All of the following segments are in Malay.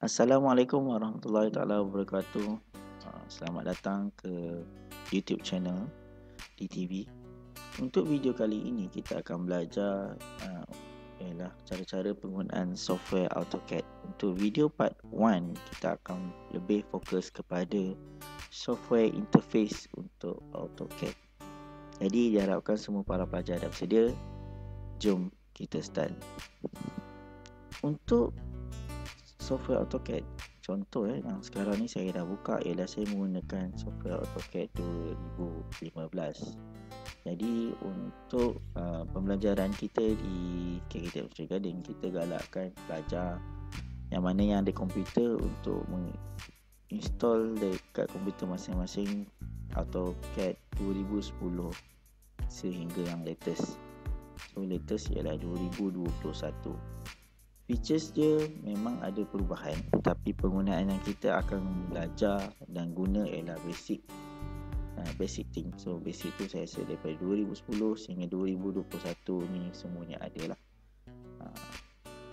Assalamualaikum warahmatullahi taala wabarakatuh. Selamat datang ke YouTube channel DTV. Untuk video kali ini kita akan belajar ialah cara-cara penggunaan software AutoCAD. Untuk video part 1 kita akan lebih fokus kepada software interface untuk AutoCAD. Jadi diharapkan semua para pelajar dah bersedia. Jom kita start. Untuk software AutoCAD, contoh yang sekarang ni saya dah buka ialah saya menggunakan software AutoCAD 2015. Jadi untuk pembelajaran kita di KKTM Australia Garden, kita galakkan pelajar yang mana yang ada komputer untuk menginstall dekat komputer masing-masing AutoCAD 2010 sehingga yang latest. So latest ialah 2021. Features dia memang ada perubahan, tetapi penggunaan yang kita akan belajar dan guna ialah basic thing. So basic tu saya rasa daripada 2010 sehingga 2021 ni semuanya ada lah.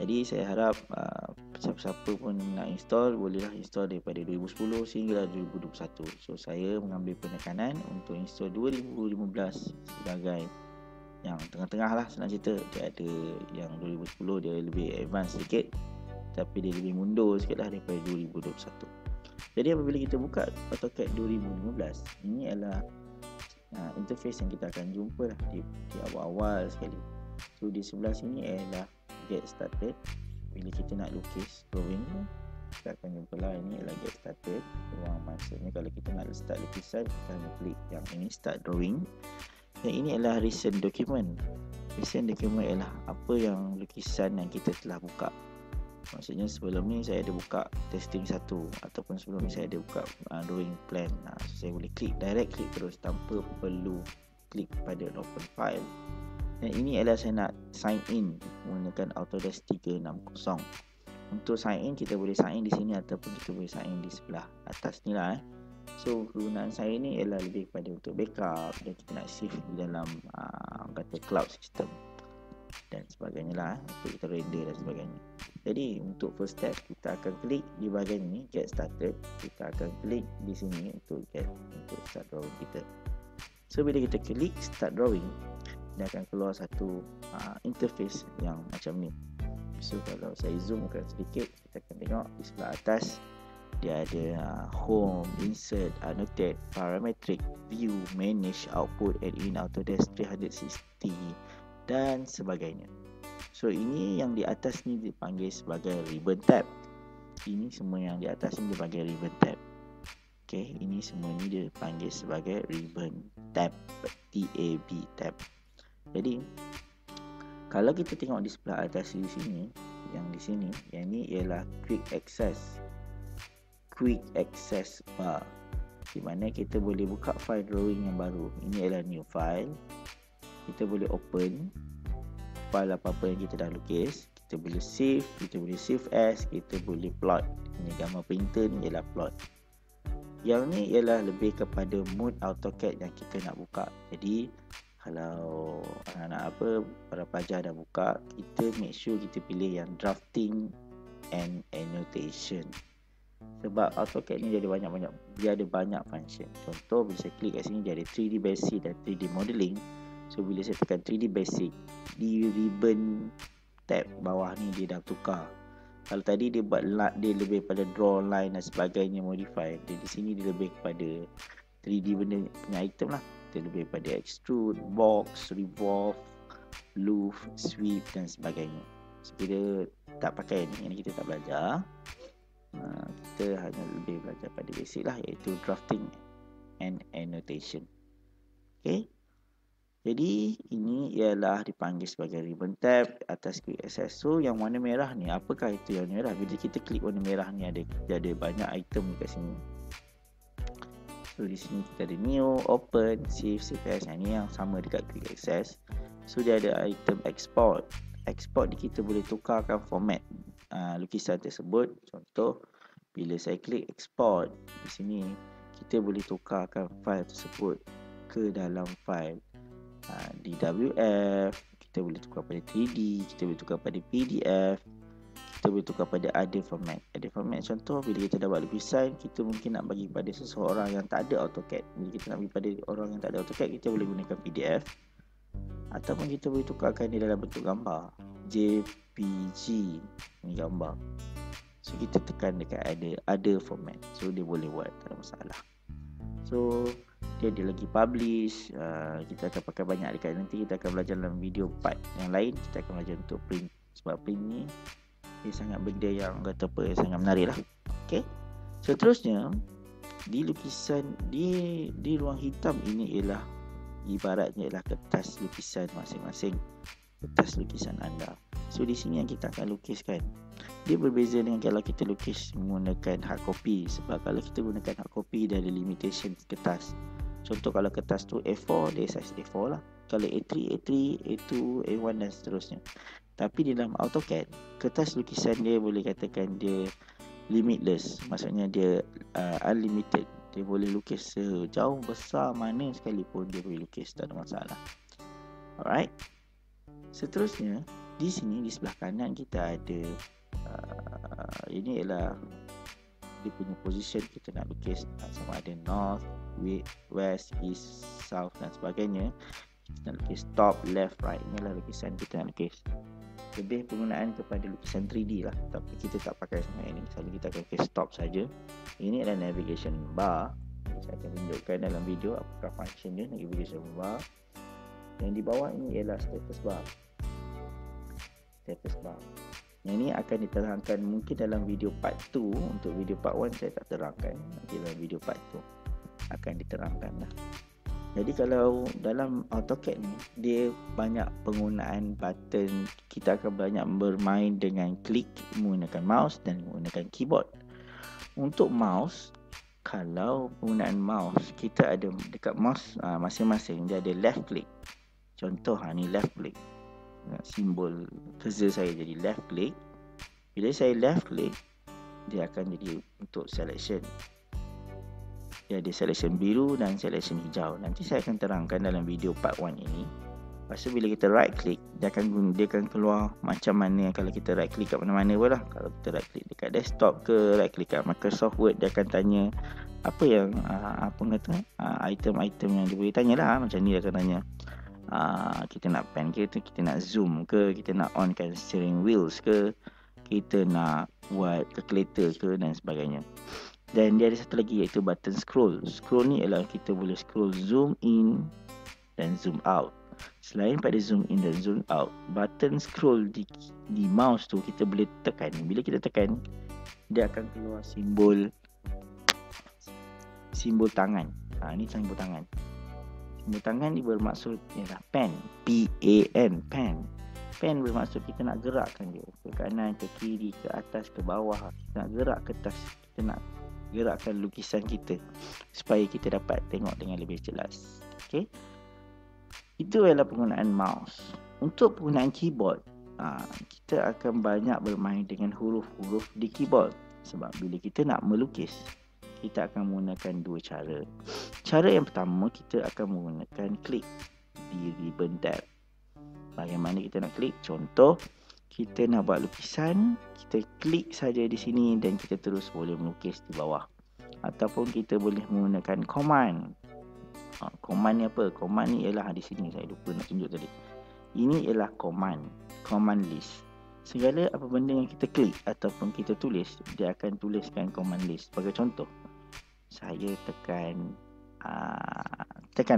Jadi saya harap siapa-siapa pun nak install, bolehlah install daripada 2010 sehingga 2021. So saya mengambil penekanan untuk install 2015 sebagai yang tengah-tengah lah, senang cerita. Dia ada yang 2010 dia lebih advance sikit, tapi dia lebih mundur sikit lah daripada 2021. Jadi apabila kita buka AutoCAD 2015, ini adalah interface yang kita akan jumpa lah di awal-awal sekali. So di sebelah sini adalah get started. Bila kita nak lukis drawing, kita akan jumpa lah, ini adalah get started. Ruang maksudnya kalau kita nak start lukisan, kita akan klik yang ini start drawing. Dan ini adalah recent document. Recent document ialah apa yang lukisan yang kita telah buka. Maksudnya sebelum ni saya ada buka testing 1, ataupun sebelum ni saya ada buka drawing plan. So saya boleh klik terus tanpa perlu klik pada open file. Dan ini adalah saya nak sign in menggunakan Autodesk 360. Untuk sign in, kita boleh sign in di sini ataupun kita boleh sign in di sebelah atas ni lah. So kegunaan saya ni ialah lebih kepada untuk backup dan kita nak save di dalam kata cloud system dan sebagainya lah, untuk kita render dan sebagainya. Jadi untuk first step, kita akan klik di bahagian ini get started. Kita akan klik di sini untuk start drawing kita. So bila kita klik start drawing, dia akan keluar satu interface yang macam ni. So kalau saya zoomkan sedikit, kita akan tengok di sebelah atas dia ada home, insert, annotate, parametric, view, manage, output, add in, Autodesk 360 dan sebagainya. So ini yang di atas ni dipanggil sebagai ribbon tab. Ini semua yang di atas ni dipanggil ribbon tab. Okay, ini semua ni dipanggil sebagai ribbon tab, TAB tab. Jadi kalau kita tengok di sebelah atas di sini, yang di sini, yang ni ialah quick access bar, di mana kita boleh buka file drawing yang baru. Ini adalah new file. Kita boleh open file apa-apa yang kita dah lukis. Kita boleh save, kita boleh save as, kita boleh plot. Ini gambar printer ni ialah plot. Yang ni ialah lebih kepada mode AutoCAD yang kita nak buka. Jadi kalau anak-anak para pelajar dah buka, kita make sure kita pilih yang drafting and annotation. Sebab AutoCAD ni dia ada banyak function. Contoh bila saya klik kat sini, dia ada 3D basic dan 3D modeling. So bila saya tekan 3D basic, di ribbon tab bawah ni dia dah tukar. Kalau tadi dia buat dia lebih pada draw line dan sebagainya, modify. Di sini dia lebih kepada 3D benda punya item lah. Dia lebih pada extrude, box, revolve, loop, sweep dan sebagainya. So bila tak pakai ni, yang kita tak belajar, kita hanya lebih belajar pada basic lah, iaitu drafting and annotation. Okay, jadi ini ialah dipanggil sebagai ribbon tab atas quick access. So yang warna merah ni, apakah itu yang merah? Bila kita klik warna merah ni, ada banyak item dekat sini. So di sini kita ada new, open, save as. Ini yang sama dekat quick access. So dia ada item export. Export ni kita boleh tukarkan format lukisan tersebut. Contoh, bila saya klik export di sini, kita boleh tukarkan file tersebut ke dalam file DWF. Kita boleh tukar pada 3D, kita boleh tukar pada PDF, kita boleh tukar pada other format. Other format contoh, bila kita dah buat lukisan, kita mungkin nak bagi pada seseorang yang tak ada AutoCAD. Bila kita nak bagi pada orang yang tak ada AutoCAD, kita boleh gunakan PDF, ataupun kita boleh tukarkan dia dalam bentuk gambar, JPG ni gambar. So kita tekan dekat ada format, so dia boleh buat, tak ada masalah. So dia ada lagi publish, kita akan pakai banyak dekat nanti. Kita akan belajar dalam video part yang lain. Kita akan belajar untuk print, sebab print ni dia sangat benda yang kata apa, sangat menarik lah. Okay, seterusnya di lukisan di ruang hitam ini ialah ibaratnya ialah kertas lukisan masing-masing, kertas lukisan anda. So di sini yang kita akan lukiskan, dia berbeza dengan kalau kita lukis menggunakan hard copy. Sebab kalau kita gunakan hard copy, dia ada limitation kertas. Contoh kalau kertas tu A4, dia size A4 lah. Kalau A3, A3, A2, A1 dan seterusnya. Tapi di dalam AutoCAD, kertas lukisan dia boleh katakan dia limitless. Maksudnya dia unlimited. Dia boleh lukis sejauh besar mana sekalipun dia boleh lukis, tak ada masalah. Alright. Seterusnya, di sini di sebelah kanan kita ada ini ialah dia punya position. Kita nak lukis sama ada north, west, east, south dan sebagainya. Kita nak lukis top, left, right. Inilah lukisan kita nak lukis. Lebih penggunaan kepada lukisan 3D lah, tapi kita tak pakai semua ini. Selalu kita akan lukis top saja. Ini adalah navigation bar. Saya akan tunjukkan dalam video apakah function dia, navigation bar. Yang di bawah ini ialah status bar. Status bar. Yang ini akan diterangkan mungkin dalam video part 2. Untuk video part 1 saya tak terangkan. Nanti dalam video part 2 akan diterangkan lah. Jadi kalau dalam AutoCAD ni, dia banyak penggunaan button. Kita akan banyak bermain dengan klik menggunakan mouse dan menggunakan keyboard. Untuk mouse, kalau penggunaan mouse, kita ada dekat mouse masing-masing dia ada left click. Contoh ni left click. Simbol cursor saya jadi left click. Bila saya left click, dia akan jadi untuk selection. Dia ada selection biru dan selection hijau. Nanti saya akan terangkan dalam video part 1 ini. Lepas tu bila kita right click, dia akan keluar macam mana kalau kita right click kat mana-mana pun lah. Kalau kita right click dekat desktop ke right click kat Microsoft Word, dia akan tanya apa yang item-item yang dia boleh tanya lah. Macam ni dia akan tanya, kita nak pen ke, kita nak zoom ke, kita nak onkan steering wheels ke, kita nak buat calculator ke dan sebagainya. Dan dia ada satu lagi iaitu button scroll. Scroll ni ialah kita boleh scroll zoom in dan zoom out. Selain pada zoom in dan zoom out, button scroll di mouse tu kita boleh tekan. Bila kita tekan, dia akan keluar simbol tangan. Ni simbol tangan. Simbol tangan ni bermaksud ialah pen, P-A-N, pen. Pen bermaksud kita nak gerakkan dia ke kanan, ke kiri, ke atas, ke bawah. Kita nak gerak kertas, kita nak gerakkan lukisan kita supaya kita dapat tengok dengan lebih jelas. Okey. Itu adalah penggunaan mouse. Untuk penggunaan keyboard, kita akan banyak bermain dengan huruf-huruf di keyboard. Sebab bila kita nak melukis, kita akan menggunakan dua cara. Cara yang pertama, kita akan menggunakan klik di ribbon tab. Bagaimana kita nak klik? Contoh, kita nak buat lukisan, kita klik saja di sini dan kita terus boleh melukis di bawah. Ataupun kita boleh menggunakan command. Command ni apa? Command ni ialah di sini, saya lupa nak tunjuk tadi. Ini ialah command list. Segala apa benda yang kita klik ataupun kita tulis, dia akan tuliskan command list. Sebagai contoh, saya tekan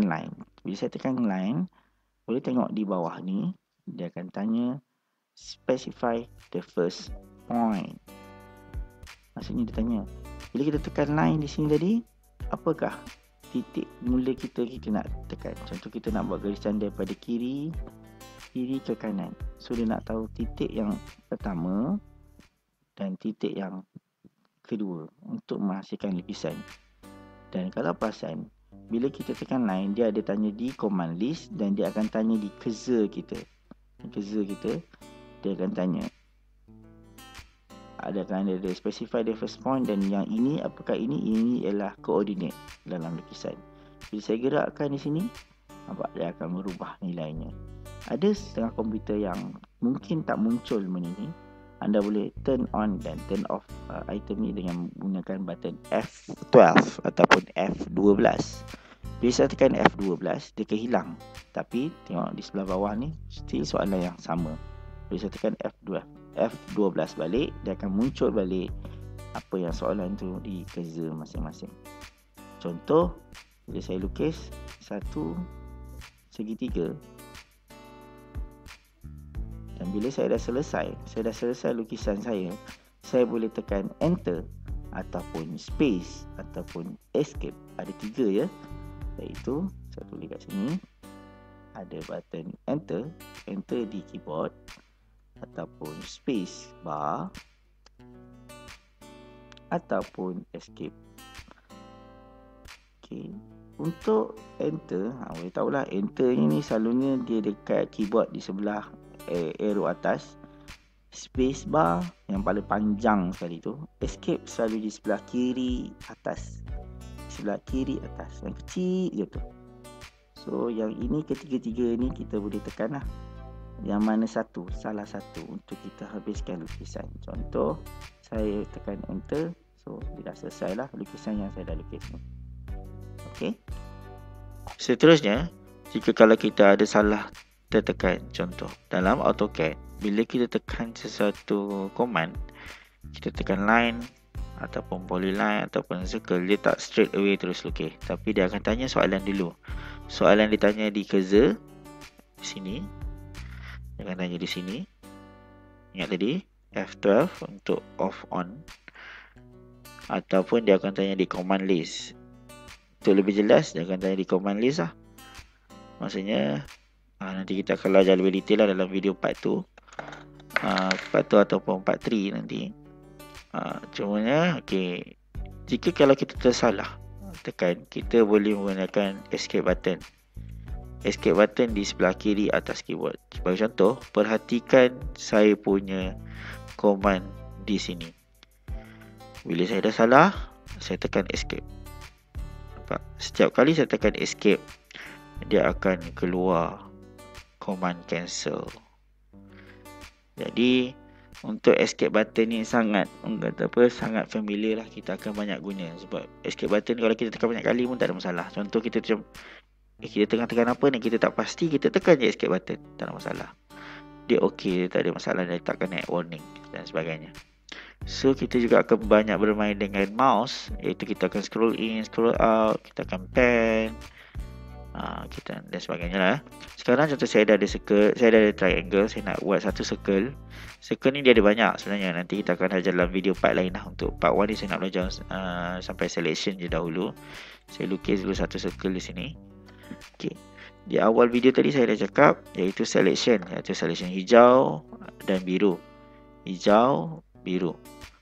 line. Bila saya tekan line, boleh tengok di bawah ni, dia akan tanya specify the first point. Maksudnya dia tanya, bila kita tekan line di sini tadi, apakah titik mula kita nak tekan. Contoh kita nak buat garisan daripada kiri ke kanan. So dia nak tahu titik yang pertama dan titik yang kedua untuk menghasilkan lukisan. Dan kalau perasan, bila kita tekan line, dia ada tanya di command list dan dia akan tanya di cursor kita. Dia akan tanya ada specify the first point, dan yang ini apakah ini ialah koordinat dalam lukisan. Bila saya gerakkan di sini, nampak dia akan merubah nilainya. Ada setengah komputer yang mungkin tak muncul benda ni, anda boleh turn on dan turn off item ni dengan menggunakan button F12 ataupun F12. Bila saya tekan F12, dia akan hilang. Tapi tengok di sebelah bawah ni still soalan yang sama. Bila saya tekan F12 balik, dia akan muncul balik apa yang soalan tu di cursor masing-masing. Contoh, bila saya lukis satu segitiga, dan bila saya dah selesai lukisan saya boleh tekan enter ataupun space ataupun escape. Ada 3 ya, iaitu saya tulis kat sini, ada button enter di keyboard, ataupun space bar, ataupun escape. Okay. Untuk enter, boleh tahulah enter ni selalunya dia dekat keyboard di sebelah arrow atas. Space bar yang paling panjang sekali tu. Escape selalu di sebelah kiri atas. Sebelah kiri atas, yang kecil je tu. So yang ini ketiga-tiga ni kita boleh tekan lah. Yang mana salah satu untuk kita habiskan lukisan. Contoh, saya tekan enter. So dia dah selesai lah lukisan yang saya dah lukis ni. Okay. Seterusnya, jika kalau kita ada salah tertekan, contoh dalam AutoCAD, bila kita tekan sesuatu command, kita tekan line ataupun polyline ataupun circle, dia tak straight away terus lukis, tapi dia akan tanya soalan dulu. Soalan ditanya di cursor sini, dia akan tanya di sini. Ingat tadi F12 untuk off on, ataupun dia akan tanya di command list. Untuk lebih jelas, dia akan tanya di command list lah. Maksudnya nanti kita akan belajar lebih detail lah dalam video part 2 ataupun part 3 nanti. Cumanya okay, jika kalau kita tersalah tekan, kita boleh menggunakan escape button. Escape button di sebelah kiri atas keyboard. Sebagai contoh, perhatikan saya punya command di sini. Bila saya dah salah, saya tekan escape. Setiap kali saya tekan escape, dia akan keluar command cancel. Jadi untuk escape button ni sangat familiar lah, kita akan banyak guna. Sebab escape button kalau kita tekan banyak kali pun tak ada masalah. Contoh kita macam kita tengah tekan apa ni, kita tak pasti, kita tekan je escape button, tak ada masalah. Dia okey, tak ada masalah, dia takkan naik warning dan sebagainya. So kita juga akan banyak bermain dengan mouse, iaitu kita akan scroll in, scroll out, kita akan pan, kita dan sebagainya lah. Sekarang contoh saya dah ada circle, saya dah ada triangle, saya nak buat satu circle. Circle ni dia ada banyak sebenarnya, nanti kita akan ajar dalam video part lain lah. Untuk part 1 ni saya nak belajar sampai selection je dahulu. Saya lukis dulu satu circle di sini. Okay. Di awal video tadi saya dah cakap, iaitu selection hijau dan biru. Hijau, biru.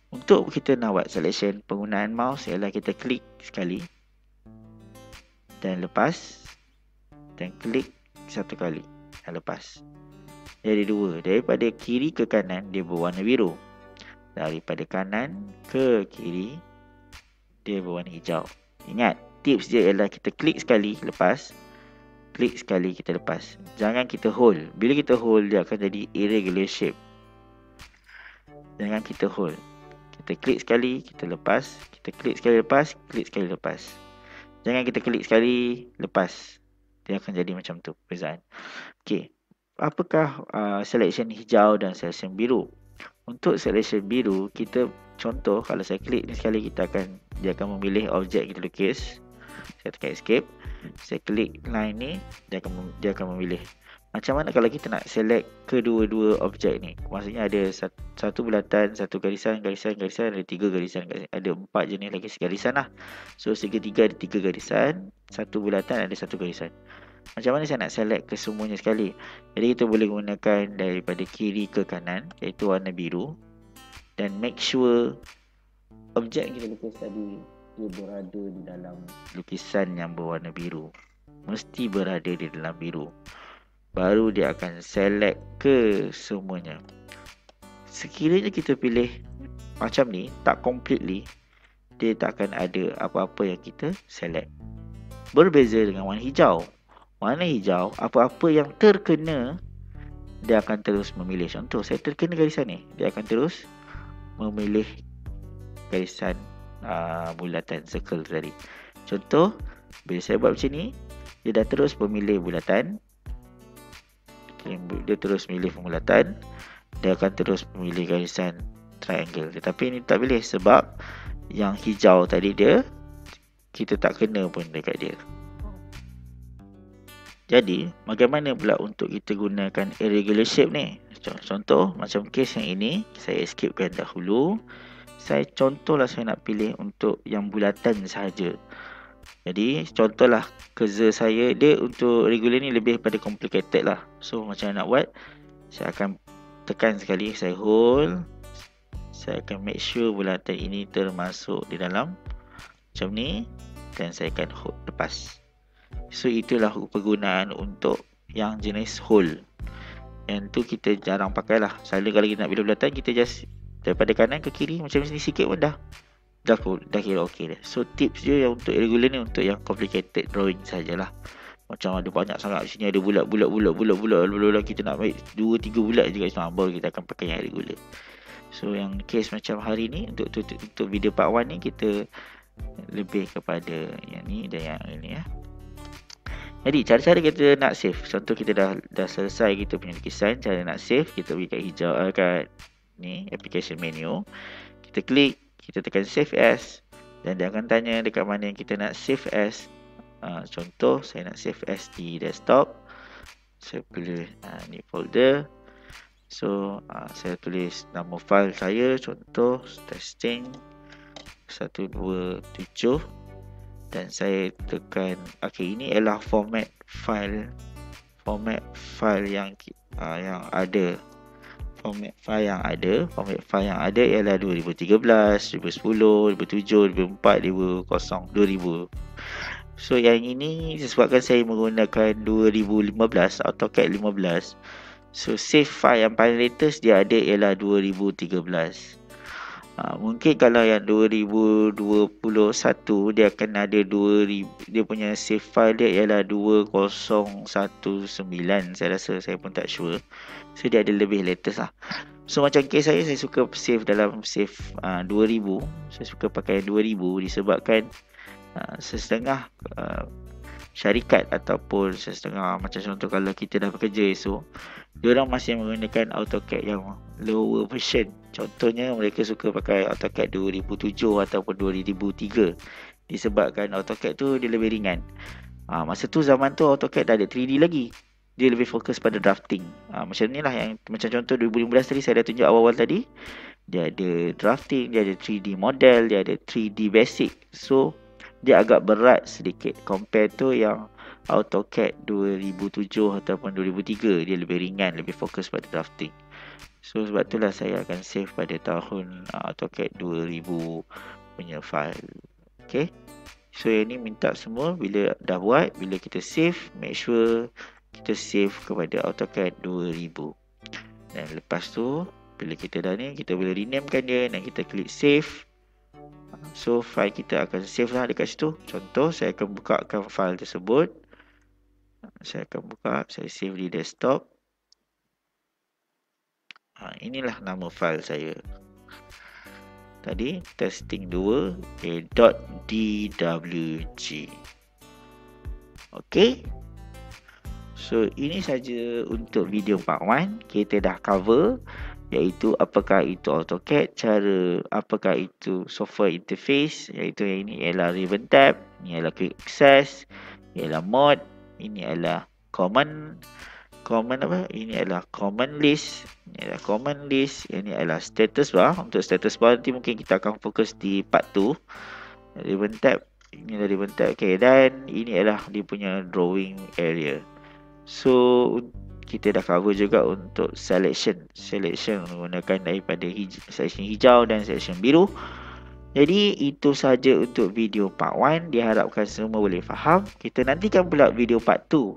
Untuk kita nak buat selection, penggunaan mouse ialah kita klik sekali dan lepas, dan klik satu kali dan lepas. Jadi dua. Daripada kiri ke kanan dia berwarna biru, daripada kanan ke kiri dia berwarna hijau. Ingat, tips dia ialah kita klik sekali lepas, klik sekali kita lepas. Jangan kita hold. Bila kita hold, dia akan jadi irregular shape. Jangan kita hold. Kita klik sekali, kita lepas. Kita klik sekali lepas, klik sekali lepas. Jangan kita klik sekali, lepas. Dia akan jadi macam tu perbezaan. Okey. Apakah selection hijau dan selection biru? Untuk selection biru, kita contoh kalau saya klik ni sekali, dia akan memilih objek kita lukis. Saya tekan escape. Saya klik line ni, dia akan memilih. Macam mana kalau kita nak select kedua-dua objek ni? Maksudnya ada satu bulatan, satu garisan, ada 3 garisan, ada 4 jenis lagi garisan lah. So segitiga ada 3 garisan, satu bulatan ada 1 garisan. Macam mana saya nak select kesemuanya sekali? Jadi kita boleh gunakan daripada kiri ke kanan, iaitu warna biru. Dan make sure objek yang kita lukis tadi dia berada di dalam lukisan yang berwarna biru. Mesti berada di dalam biru. Baru dia akan select ke semuanya. Sekiranya kita pilih macam ni, tak completely, dia tak akan ada apa-apa yang kita select. Berbeza dengan warna hijau. Warna hijau, apa-apa yang terkena dia akan terus memilih. Contoh, saya terkena garisan ni, dia akan terus memilih garisan bulatan circle tadi. Contoh, bila saya buat macam ni, dia dah terus memilih bulatan. Dia terus memilih bulatan, dia akan terus memilih garisan triangle. Tetapi ini tak boleh sebab yang hijau tadi dia, kita tak kena pun dekat dia. Jadi, bagaimana pula untuk kita gunakan irregular shape ni? Contoh, macam kes yang ini, saya escapekan dahulu. Contohlah saya nak pilih untuk yang bulatan sahaja. Jadi, contohlah cursor saya, dia untuk regular ni lebih pada complicated lah. So, macam mana nak buat? Saya akan tekan sekali, saya hold. Saya akan make sure bulatan ini termasuk di dalam macam ni. Dan saya akan hold, lepas. So itulah penggunaan untuk yang jenis hole. Yang tu kita jarang pakai lah. Selalu kalau kita nak pilih bulatan, kita just daripada kanan ke kiri macam ni sikit pun dah kira okey dah. So tips je yang untuk irregular ni untuk yang complicated drawing sajalah. Macam ada banyak sangat sini, ada bulat, kita nak ambil 2-3 bulat je kat sini, baru kita akan pakai yang irregular. So yang case macam hari ni untuk video part 1 ni, kita lebih kepada yang ni dan yang ini ya. Jadi cara-cara kita nak save, contoh kita dah selesai kita punya lukisan. Cara nak save, kita pergi kat hijau, kat ni application menu, kita klik, kita tekan save as, dan dia akan tanya dekat mana yang kita nak save as. Contoh saya nak save as di desktop, saya pilih ni folder. So saya tulis nama file saya, contoh testing 127, dan saya tekan ini ialah format file yang ada. Format file yang ada ialah 2013, 2010, 2007, 2004, 2000. So yang ini disebabkan saya menggunakan 2015 AutoCAD 15. So save file yang paling latest dia ada ialah 2013. Mungkin kalau yang 2021 dia akan ada 2000, dia punya save file dia ialah 2019, saya rasa, saya pun tak sure. So dia ada lebih latest lah. So macam case saya suka save dalam save 2000. Saya suka pakai 2000 disebabkan sesetengah syarikat ataupun sesetengah, macam contoh kalau kita dah bekerja esok, diorang masih menggunakan AutoCAD yang lower version. Contohnya mereka suka pakai AutoCAD 2007 ataupun 2003 disebabkan AutoCAD tu dia lebih ringan. Masa tu zaman tu AutoCAD dah ada 3D lagi, dia lebih fokus pada drafting. Macam ni lah, yang macam contoh 2015 tadi saya dah tunjuk awal-awal tadi, dia ada drafting, dia ada 3D model, dia ada 3D basic. So dia agak berat sedikit compare tu yang AutoCAD 2007 ataupun 2003, dia lebih ringan, lebih fokus pada drafting. So sebab itulah saya akan save pada tahun AutoCAD 2000 punya file. Okay, so yang ni minta semua bila dah buat, bila kita save, make sure kita save kepada AutoCAD 2000. Dan lepas tu bila kita dah ni, kita boleh renamekan dia dan kita klik save. So file kita akan save lah dekat situ. Contoh saya akan bukakan file tersebut. Saya akan buka, saya save di desktop. Inilah nama file saya tadi, testing2.dwg. Okay, so ini saja untuk video part 1. Kita dah cover iaitu apakah itu AutoCAD, apakah itu software interface, iaitu yang ini ialah ribbon tab, ini ialah quick access, ini ialah mode, ini ialah common ini adalah common list, ini adalah status bar. Untuk status bar nanti mungkin kita akan fokus di part 2. Ribbon tab, ini adalah ribbon tab. Okay, dan ini adalah dia punya drawing area. So kita dah cover juga untuk selection menggunakan daripada section hijau dan section biru. Jadi itu saja untuk video part 1. Diharapkan semua boleh faham. Kita nantikan pula video part 2.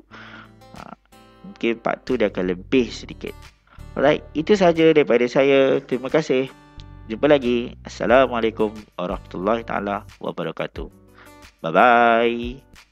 Mungkin part 2 dia akan lebih sedikit. Alright, itu saja daripada saya. Terima kasih. Jumpa lagi. Assalamualaikum warahmatullahi taala wabarakatuh. Bye bye.